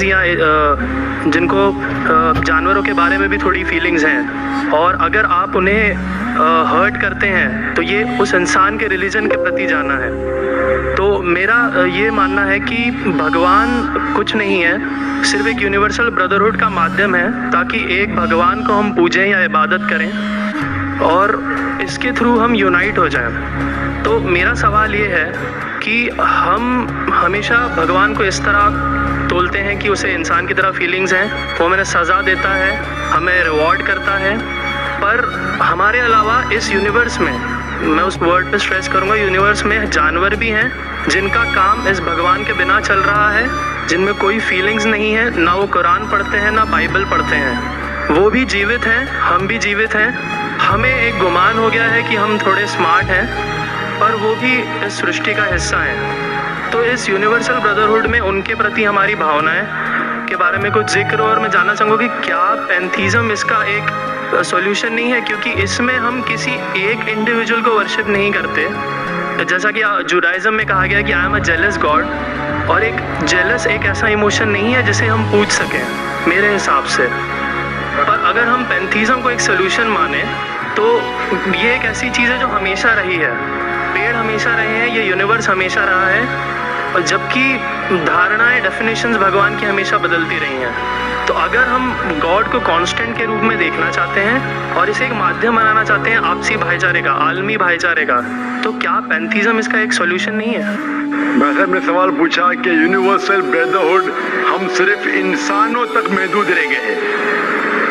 Feelings या जिनको जानवरों के बारे में भी थोड़ी फीलिंग्स हैं, और अगर आप उन्हें हर्ट करते हैं तो ये उस इंसान के रिलीजन के प्रति जाना है। तो मेरा ये मानना है कि भगवान कुछ नहीं है, सिर्फ एक यूनिवर्सल ब्रदरहुड का माध्यम है ताकि एक भगवान को हम पूजें या इबादत करें और इसके थ्रू हम यूनाइट हो जाएं। तो मेरा सवाल ये है कि हम हमेशा भगवान को इस तरह तोलते हैं कि उसे इंसान की तरह फीलिंग्स हैं, वो हमें सज़ा देता है, हमें रिवॉर्ड करता है, पर हमारे अलावा इस यूनिवर्स में, मैं उस वर्ड पे स्ट्रेस करूँगा, यूनिवर्स में जानवर भी हैं जिनका काम इस भगवान के बिना चल रहा है, जिनमें कोई फीलिंग्स नहीं है, ना वो कुरान पढ़ते हैं ना बाइबल पढ़ते हैं। वो भी जीवित हैं, हम भी जीवित हैं। हमें एक गुमान हो गया है कि हम थोड़े स्मार्ट हैं, पर वो भी इस सृष्टि का हिस्सा हैं। तो इस यूनिवर्सल ब्रदरहुड में उनके प्रति हमारी भावनाएं के बारे में कुछ जिक्र, और मैं जानना चाहूँगा कि क्या पैंथीज़म इसका एक सॉल्यूशन नहीं है, क्योंकि इसमें हम किसी एक इंडिविजुअल को वर्शिप नहीं करते। जैसा कि जुडाइज्म में कहा गया कि I am a jealous God, और एक जेलस एक ऐसा इमोशन नहीं है जिसे हम पूछ सकें मेरे हिसाब से। पर अगर हम पैंथीज़म को एक सोल्यूशन माने तो ये एक ऐसी चीज़ है जो हमेशा रही है, पेड़ हमेशा रहे हैं, ये यूनिवर्स हमेशा रहा है, और जबकि धारणाएं, डेफिनेशंस भगवान की हमेशा बदलती रही हैं। तो अगर हम गॉड को कांस्टेंट के रूप में देखना चाहते हैं और इसे एक माध्यम बनाना चाहते हैं आपसी भाईचारे का, आलमी भाईचारे का, तो क्या पैंथीज़म इसका एक सॉल्यूशन नहीं है? वैसे ने सवाल पूछा कि यूनिवर्सल ब्रदरहुड हम सिर्फ इंसानों तक महदूद रह गए हैं,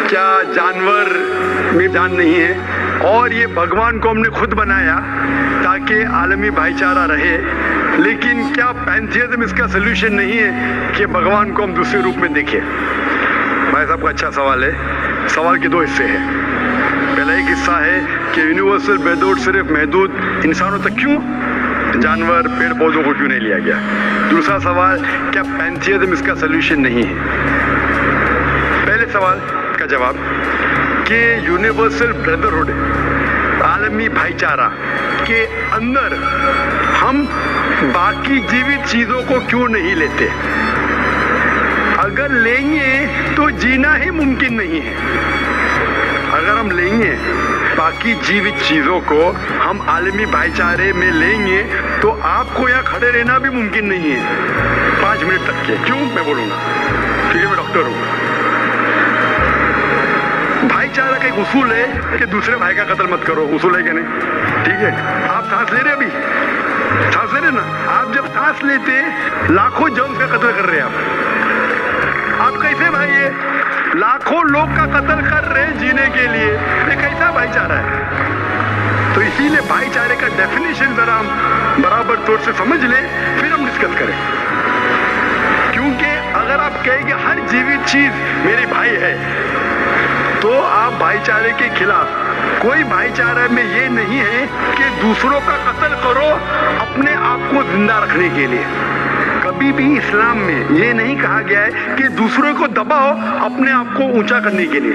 क्या जानवर में जान नहीं है? और ये भगवान को हमने खुद बनाया ताकि आलमी भाईचारा रहे, लेकिन क्या पैंथीज़म इसका सलूशन नहीं है कि भगवान को हम दूसरे रूप में देखें? भाई साहब का अच्छा सवाल है। सवाल के दो हिस्से हैं। पहला एक हिस्सा है कि यूनिवर्सल ब्रदरहुड सिर्फ महदूद इंसानों तक क्यों, जानवर पेड़ पौधों को क्यों नहीं लिया गया? दूसरा सवाल, क्या पैंथीज़म इसका सलूशन नहीं है? पहले सवाल का जवाब कि यूनिवर्सल ब्रदरहुड, आलमी भाईचारा के अंदर हम बाकी जीवित चीज़ों को क्यों नहीं लेते? अगर लेंगे तो जीना ही मुमकिन नहीं है। अगर हम लेंगे बाकी जीवित चीज़ों को, हम आलमी भाईचारे में लेंगे, तो आपको यहाँ खड़े रहना भी मुमकिन नहीं है 5 मिनट तक के। क्यों? मैं बोलूँगा, क्योंकि मैं डॉक्टर हूँ। भाईचारा का एक उसूल है कि दूसरे भाई का कत्ल मत करो, उसूल है कि नहीं? ठीक है, आप सांस ले रहे, अभी सांस ले रहे ना, आप जब सांस लेते लाखों जन्स का कत्ल कर रहे हैं आप कैसे भाई? ये लाखों लोग का कत्ल कर रहे हैं जीने के लिए, ये कैसा भाईचारा है? तो इसीलिए भाईचारे का डेफिनेशन जरा हम बराबर तौर से समझ लें, फिर हम डिस्कस करें। क्योंकि अगर आप कहेंगे हर जीवित चीज मेरे भाई है, तो आप भाईचारे के खिलाफ। कोई भाईचारा में ये नहीं है कि दूसरों का कत्ल करो अपने आप को जिंदा रखने के लिए। कभी भी इस्लाम में ये नहीं कहा गया है कि दूसरों को दबाओ अपने आप को ऊंचा करने के लिए।